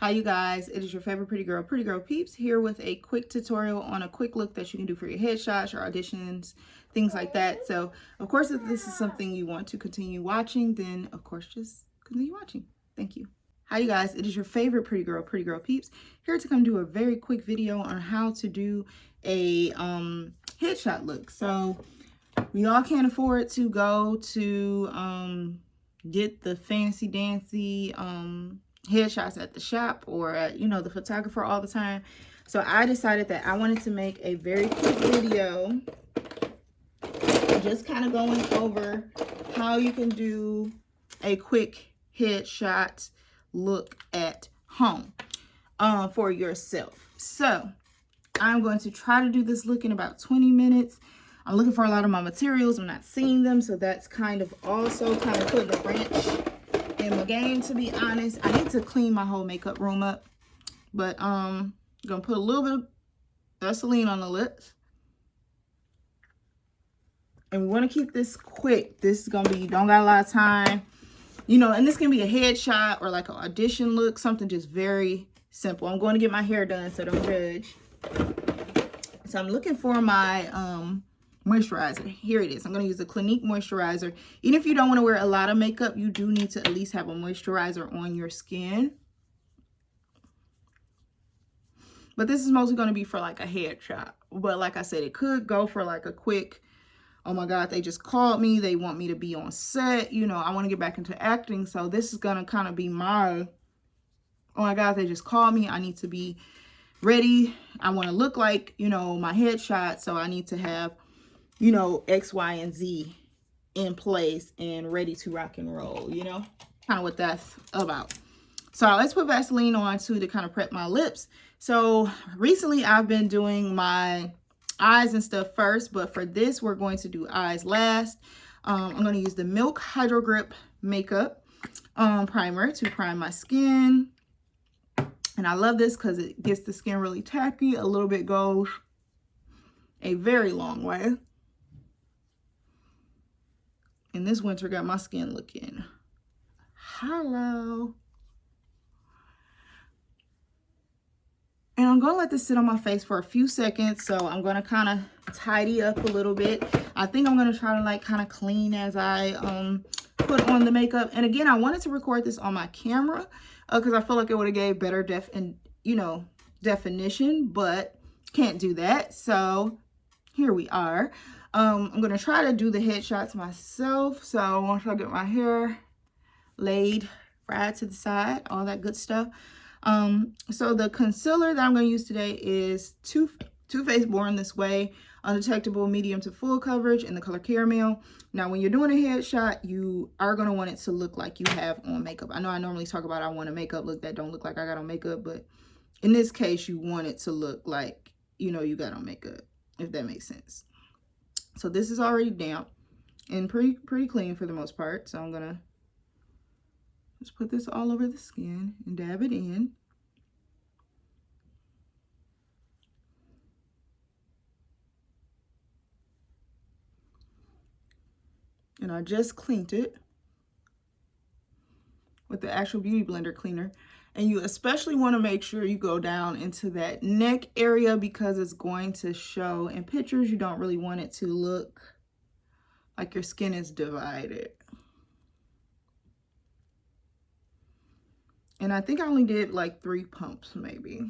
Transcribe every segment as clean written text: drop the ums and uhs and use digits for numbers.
Hi you guys, it is your favorite pretty girl Peeps, here with a quick tutorial on a quick look that you can do for your headshots, your auditions, things like that. So of course, if this is something you want to continue watching, then of course just continue watching. Thank you. Hi you guys, it is your favorite pretty girl Peeps, here to come do a very quick video on how to do a headshot look. So we all can't afford to go to get the fancy dancy headshots at the shop or at, the photographer all the time. So I decided that I wanted to make a very quick video just kind of going over how you can do a quick headshot look at home for yourself. So I'm going to try to do this look in about 20 minutes. I'm looking for a lot of my materials. I'm not seeing them, so that's kind of also kind of putting a wrench in my game, to be honest. I need to clean my whole makeup room up, but I'm gonna put a little bit of Vaseline on the lips, and we want to keep this quick. This is gonna be, you don't got a lot of time, and this can be a headshot or like an audition look, something just very simple. I'm going to get my hair done, so don't judge. So I'm looking for my moisturizer. Here it is. I'm going to use the Clinique moisturizer. Even if you don't want to wear a lot of makeup, you do need to at least have a moisturizer on your skin. But this is mostly going to be for like a headshot. But like I said, it could go for like a quick, oh my God, they just called me, they want me to be on set, I want to get back into acting. So this is going to kind of be my, oh my God, they just called me, I need to be ready. I want to look like, my headshot. So I need to have, X, Y, and Z in place and ready to rock and roll, kind of what that's about. So let's put Vaseline on too to kind of prep my lips. So recently I've been doing my eyes and stuff first, but for this, we're going to do eyes last. I'm going to use the Milk Hydro Grip Makeup Primer to prime my skin. And I love this because it gets the skin really tacky. A little bit goes a very long way. And this winter got my skin looking hollow. And I'm going to let this sit on my face for a few seconds. So I'm going to kind of tidy up a little bit. I think I'm going to try to like kind of clean as I put on the makeup. And again, I wanted to record this on my camera because I feel like it would have gave better definition, but can't do that. So here we are. I'm going to try to do the headshots myself. So once I get my hair laid, fried to the side, all that good stuff. So the concealer that I'm going to use today is Too Faced Born This Way, Undetectable Medium to Full Coverage in the color Caramel. Now, when you're doing a headshot, you are going to want it to look like you have on makeup. I know I normally talk about I want a makeup look that don't look like I got on makeup, but in this case, you want it to look like, you got on makeup, if that makes sense. So this is already damp and pretty clean for the most part. So I'm going to just put this all over the skin and dab it in. And I just cleaned it with the actual Beauty Blender cleaner. And you especially want to make sure you go down into that neck area because it's going to show in pictures. You don't really want it to look like your skin is divided. And I think I only did like 3 pumps, maybe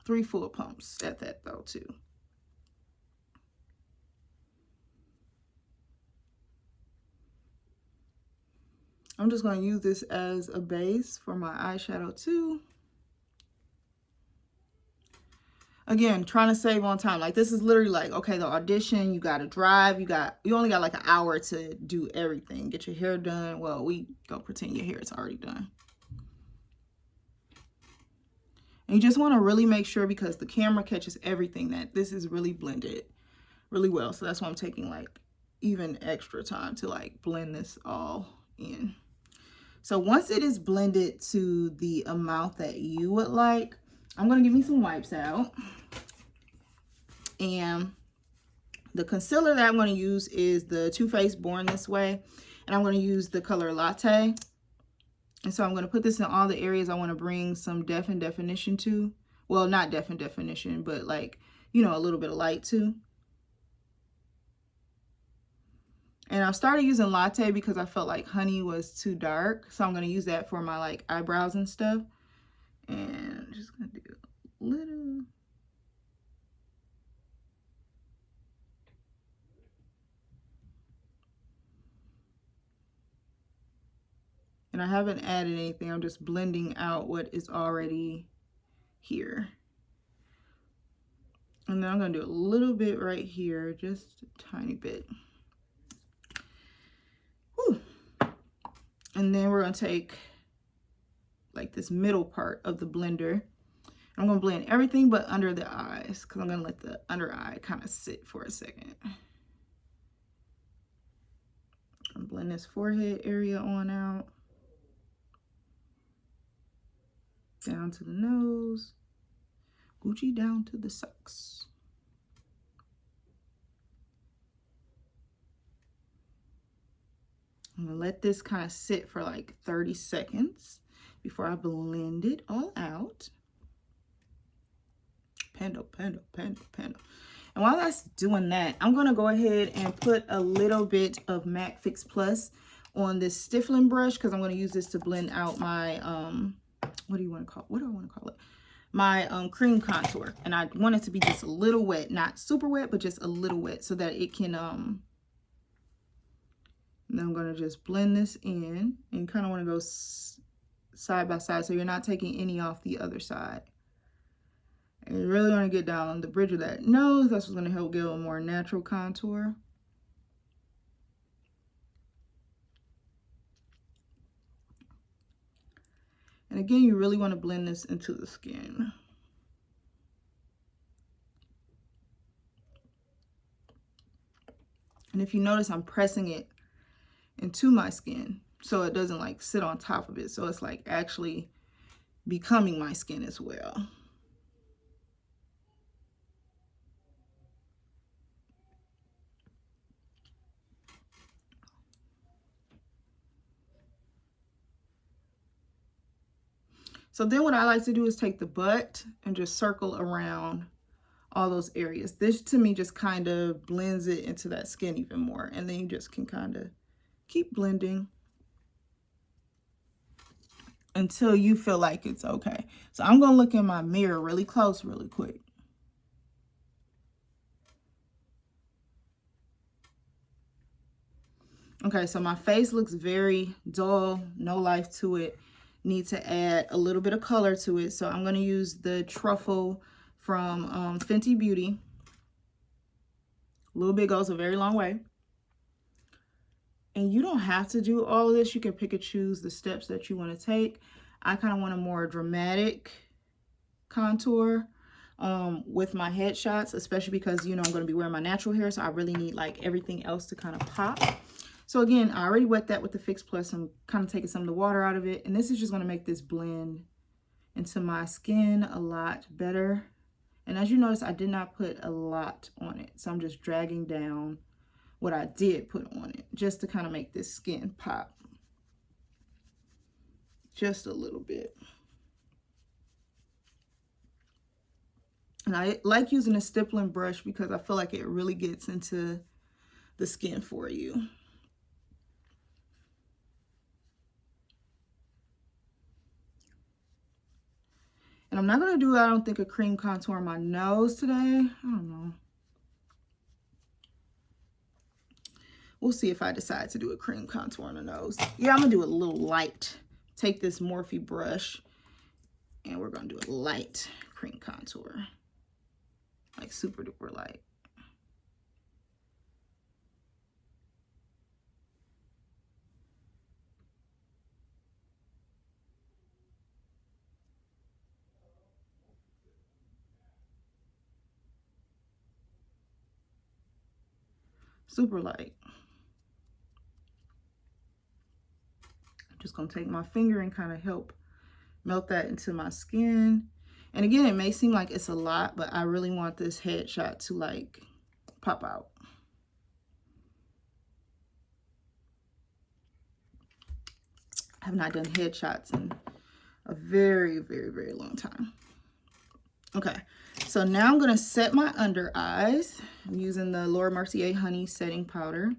3 full pumps at that though too. I'm just going to use this as a base for my eyeshadow too. Again, trying to save on time. Like this is literally like, okay, the audition, you got to drive, you only got like an hour to do everything. Get your hair done. Well, we go pretend your hair is already done. And you just want to really make sure, because the camera catches everything, that this is really blended really well. So that's why I'm taking like even extra time to like blend this all in. So once it is blended to the amount that you would like, I'm going to give me some wipes out. And the concealer that I'm going to use is the Too Faced Born This Way. And I'm going to use the color Latte. And so I'm going to put this in all the areas I want to bring some depth and definition to. Well, not depth and definition, but like, you know, a little bit of light too. And I started using latte because I felt like honey was too dark. So I'm going to use that for my like eyebrows and stuff. And I'm just going to do a little. And I haven't added anything. I'm just blending out what is already here. And then I'm going to do a little bit right here, just a tiny bit. Whew. And then we're going to take like this middle part of the blender. I'm going to blend everything but under the eyes because I'm going to let the under eye kind of sit for a second. And blend this forehead area on out. Down to the nose. Gucci down to the socks. I'm going to let this kind of sit for like 30 seconds before I blend it all out. Pando, pando, pando, pando. And while that's doing that, I'm going to go ahead and put a little bit of MAC Fix Plus on this stiffling brush because I'm going to use this to blend out my, what do I want to call it? My cream contour. And I want it to be just a little wet, not super wet, but just a little wet so that it can, and then I'm going to just blend this in and kind of want to go side by side so you're not taking any off the other side. And you really want to get down on the bridge of that nose. That's what's going to help give a more natural contour. And again, you really want to blend this into the skin. And if you notice, I'm pressing it into my skin so it doesn't like sit on top of it. So it's like actually becoming my skin as well. So then what I like to do is take the butt and just circle around all those areas. This to me just kind of blends it into that skin even more. And then you just can kind of keep blending until you feel like it's okay. So I'm going to look in my mirror really close really quick. Okay, so my face looks very dull, no life to it. Need to add a little bit of color to it. So I'm going to use the Truffle from Fenty Beauty. A little bit goes a very long way. And you don't have to do all of this. You can pick and choose the steps that you want to take. I kind of want a more dramatic contour with my headshots, especially because, you know, I'm going to be wearing my natural hair. So I really need like everything else to kind of pop. So again, I already wet that with the Fix Plus. I'm kind of taking some of the water out of it. And this is just going to make this blend into my skin a lot better. And as you notice, I did not put a lot on it. So I'm just dragging down what I did put on it just to kind of make this skin pop. Just a little bit. And I like using a stippling brush because I feel like it really gets into the skin for you. And I'm not going to do, I don't think, a cream contour on my nose today. I don't know. We'll see if I decide to do a cream contour on the nose. Yeah, I'm going to do a little light. Take this Morphe brush and we're going to do a light cream contour. Like super duper light. Super light. I'm just going to take my finger and kind of help melt that into my skin. And again, it may seem like it's a lot, but I really want this headshot to like pop out. I have not done headshots in a very, very, very long time. Okay, so now I'm going to set my under eyes. I'm using the Laura Mercier Honey Setting Powder.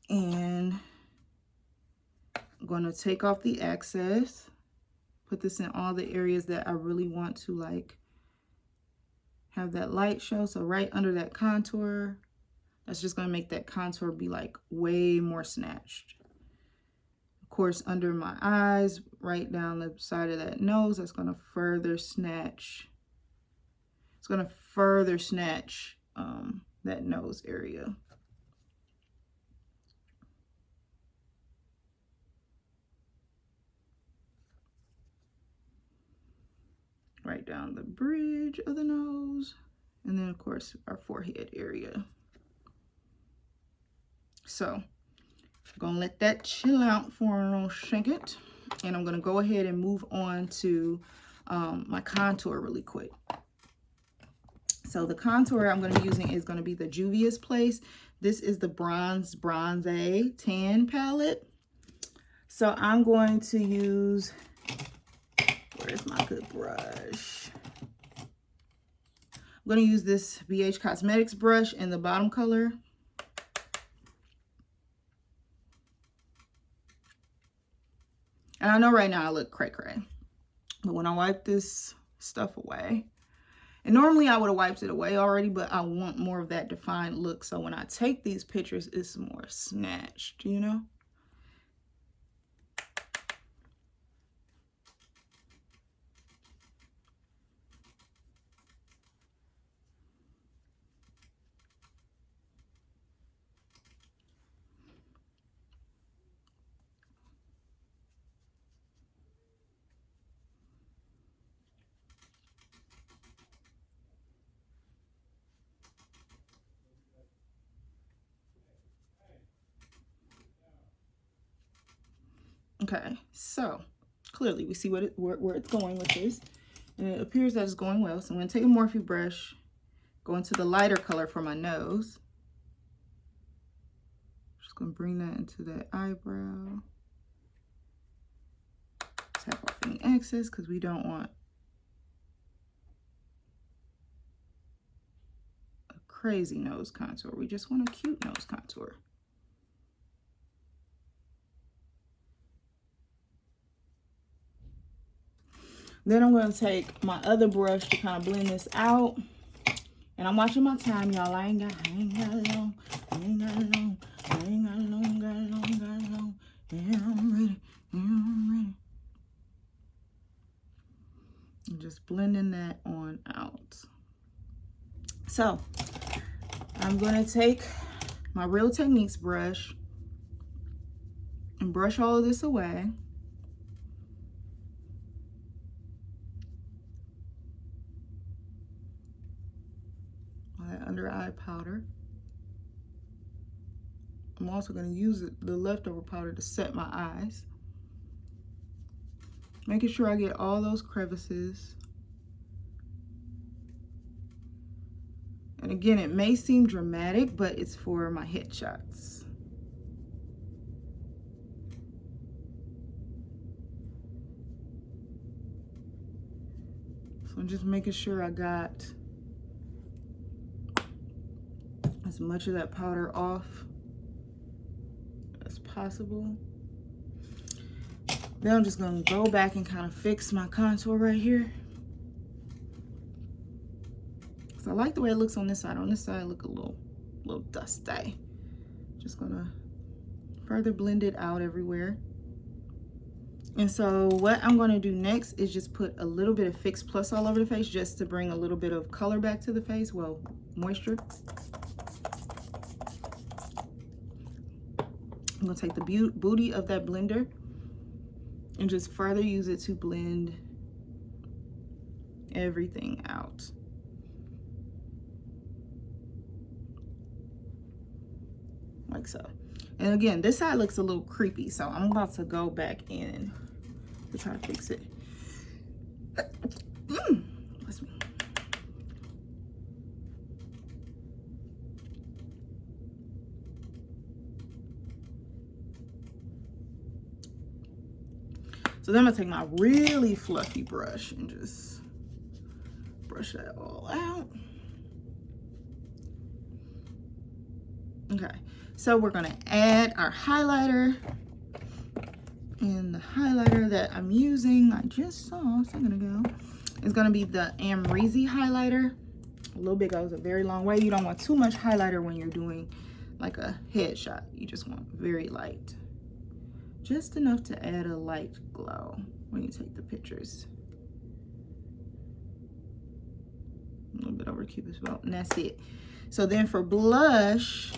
And I'm going to take off the excess. Put this in all the areas that I really want to like have that light show. So right under that contour, that's just going to make that contour be like way more snatched. Of course, under my eyes, right down the side of that nose, that's going to further snatch. It's going to further snatch that nose area. Right down the bridge of the nose, and then of course our forehead area. So I'm gonna let that chill out for a little second, and I'm gonna go ahead and move on to my contour really quick. So the contour I'm gonna be using is gonna be the Juvia's Place. This is the Bronze Tan palette. So I'm going to use, where's my good brush? I'm going to use this BH Cosmetics brush in the bottom color. And I know right now I look cray-cray, but when I wipe this stuff away, and normally I would have wiped it away already, but I want more of that defined look. So when I take these pictures, it's more snatched, you know? Okay, so clearly we see where it's going with this, and it appears that it's going well. So I'm going to take a Morphe brush, go into the lighter color for my nose. Just going to bring that into that eyebrow. Tap off any excess because we don't want a crazy nose contour. We just want a cute nose contour. Then I'm going to take my other brush to kind of blend this out. And I'm watching my time, y'all. I ain't got long. Yeah, I'm ready. I'm just blending that on out. So I'm going to take my Real Techniques brush and brush all of this away. That under eye powder. I'm also going to use the leftover powder to set my eyes. Making sure I get all those crevices. And again, it may seem dramatic, but it's for my headshots. So I'm just making sure I got as much of that powder off as possible. Then I'm just going to go back and kind of fix my contour right here. So I like the way it looks on this side. On this side, it look a little dusty. Just going to further blend it out everywhere. And so what I'm going to do next is just put a little bit of Fix Plus all over the face just to bring a little bit of color back to the face. Well, moisture. I'm going to take the booty of that blender and just further use it to blend everything out. Like so. And again, this side looks a little creepy, so I'm about to go back in to try to fix it. Bless me. So then I'm gonna take my really fluffy brush and just brush that all out. Okay, so we're gonna add our highlighter. And the highlighter that I'm using, I just saw a second ago, is gonna be the Amrezy highlighter. A little bit goes a very long way. You don't want too much highlighter when you're doing like a headshot. You just want very light. Just enough to add a light glow when you take the pictures. A little bit over Cupid's bow, and that's it. So then for blush,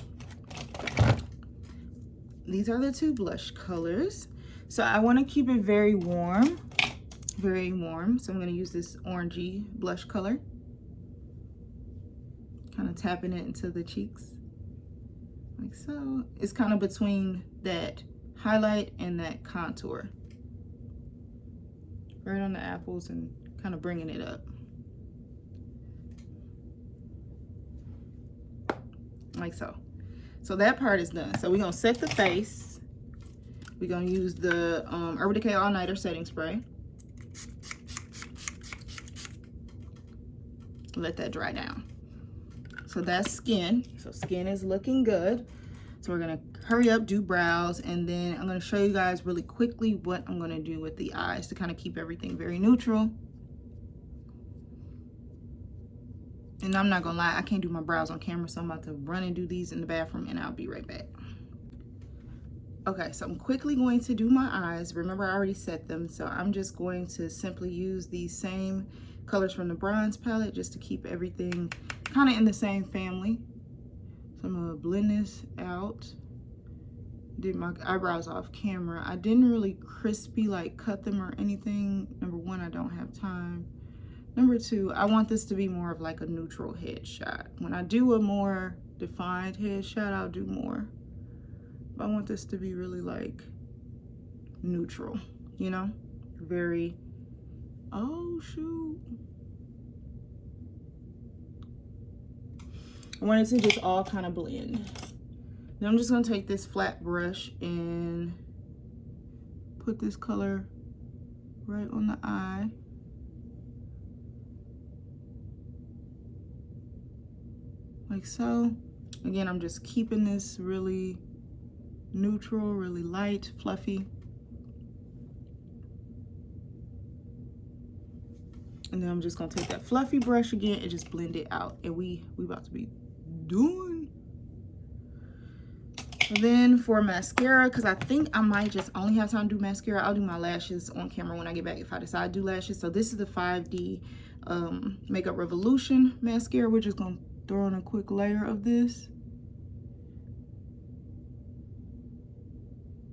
these are the two blush colors. So I want to keep it very warm, very warm. So I'm going to use this orangey blush color. Kind of tapping it into the cheeks, like so. It's kind of between that highlight and that contour. Right on the apples and kind of bringing it up. Like so. So that part is done. So we're going to set the face. We're going to use the Urban Decay All Nighter Setting Spray. Let that dry down. So that's skin. So skin is looking good. So we're going to hurry up, do brows, and then I'm going to show you guys really quickly what I'm going to do with the eyes to kind of keep everything very neutral. And I'm not going to lie, I can't do my brows on camera, so I'm about to run and do these in the bathroom, and I'll be right back. Okay, so I'm quickly going to do my eyes. Remember, I already set them, so I'm just going to simply use these same colors from the bronze palette just to keep everything kind of in the same family. So I'm gonna blend this out. Did my eyebrows off camera. I didn't really crispy like cut them or anything. Number one, I don't have time. Number two, I want this to be more of like a neutral headshot. When I do a more defined headshot, I'll do more. I want this to be really like neutral, you know, very, oh shoot. I want it to just all kind of blend. Then I'm just gonna take this flat brush and put this color right on the eye. Like so. Again, I'm just keeping this really neutral, really light, fluffy. And then I'm just gonna take that fluffy brush again and just blend it out. And we about to be done. And then for mascara, because I think I might just only have time to do mascara, I'll do my lashes on camera when I get back if I decide to do lashes. So this is the 5D Makeup Revolution mascara. We're just gonna throw on a quick layer of this.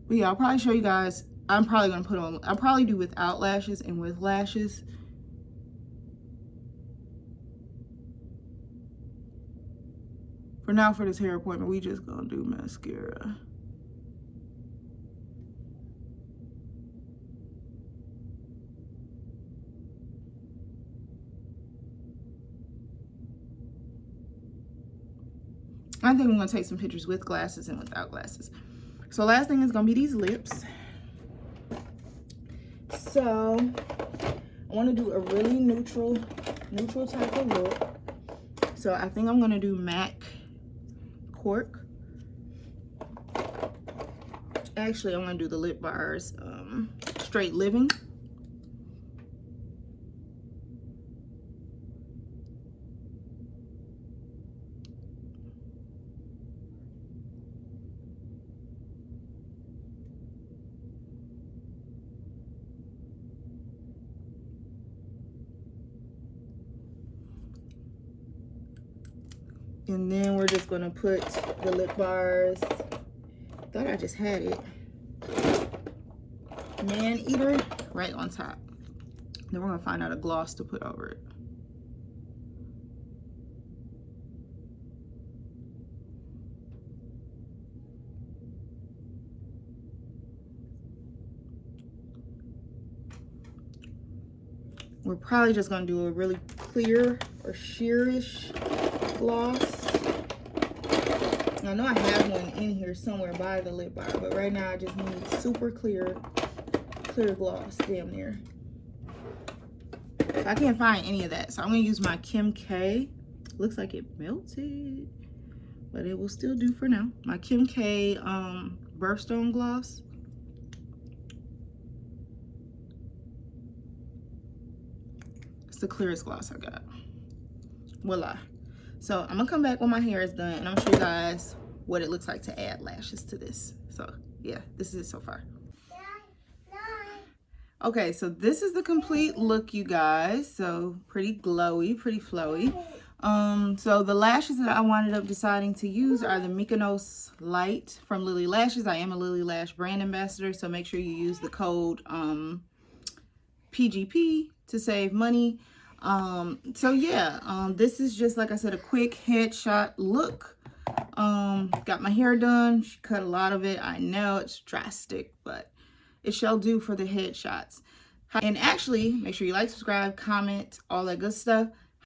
But yeah, I'll probably show you guys. I'm probably gonna put on, I'll probably do without lashes and with lashes. For now, for this hair appointment, we just gonna do mascara. I think I'm gonna take some pictures with glasses and without glasses. So last thing is gonna be these lips. So I wanna do a really neutral type of look. So I think I'm gonna do MAC Cork. Actually, I'm gonna do the lip bars Straight Living. And then we're just gonna put the lip bars. Thought I just had it. Man Eater right on top. Then we're gonna find out a gloss to put over it. We're probably just gonna do a really clear or sheerish gloss. I know I have one in here somewhere by the lip bar, but right now I just need super clear clear gloss, damn near. So I can't find any of that. So I'm going to use my Kim K. Looks like it melted, but it will still do for now. My Kim K Birthstone Gloss. It's the clearest gloss I got. Voila. So I'm gonna come back when my hair is done and I'm gonna show you guys what it looks like to add lashes to this. So yeah, this is it so far. Okay, so this is the complete look, you guys. So pretty glowy, pretty flowy. So the lashes that I wound up deciding to use are the Mykonos Light from Lily Lashes. I am a Lily Lash brand ambassador, so make sure you use the code PGP to save money. So yeah, this is just, like I said, a quick headshot look. Got my hair done. She cut a lot of it. I know it's drastic, but it shall do for the headshots. And actually, make sure you like, subscribe, comment, all that good stuff.